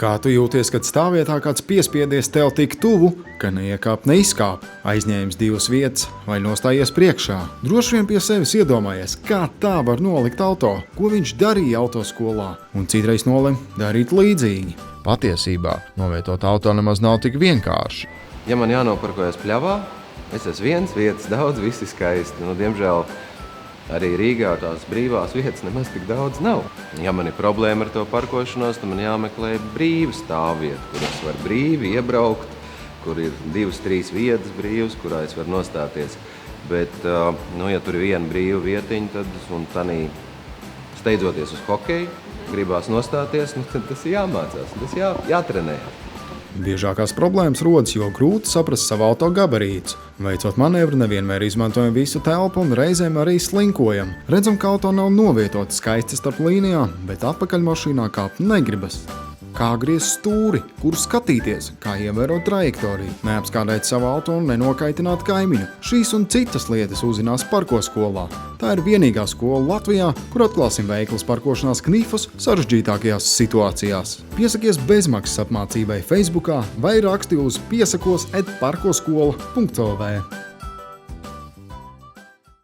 Kā tu jūties, kad stāvvietā kāds piespiedies tev tik tuvu, ka neiekāp, neizkāp, aizņēmis divas vietas vai nostājies priekšā? Droši vien pie sevis iedomājies, kā tā var nolikt auto, ko viņš darīja autoskolā, un citreiz nolem darīt līdzīgi. Patiesībā novietot auto nemaz nav tik vienkārši. Ja man jānoparkojas pļavā, es esmu viens, vietas daudz, viss ir skaisti. Diemžēl arī Rīgā tās brīvās vietas nemaz tik daudz nav. Ja man ir problēma ar to parkošanos, tad man jāmeklē brīva stāvvieta, kur es varu brīvi iebraukt, kur ir 2-3 vietas brīvas, kurā es varu nostāties. Bet, ja tur ir viena brīva vietiņa, tad un tanī steidzoties uz hokeju, gribās nostāties, tad tas ir jāmācās, tas jātrenējās. Biežākās problēmas rodas, jo grūti saprast savu auto gabarītus. Veicot manevru, nevienmēr izmantojam visu telpu un reizēm arī slinkojam. Redzam, ka auto nav novietota skaisti starp līnijām, bet atpakaļ mašīnā kāpt negribas. Kā griezt stūri, kur skatīties, kā ievērot trajektoriju, neapskādēt savu auto un nenokaitināt kaimiņu. Šīs un citas lietas uzzinās parkoskolā. Tā ir vienīgā skola Latvijā, kur atklāsim veiklas parkošanās knifus sarežģītākajās situācijās. Piesakies bezmaksas apmācībai Facebookā vai raksti uz piesakos@parkoskola.lv.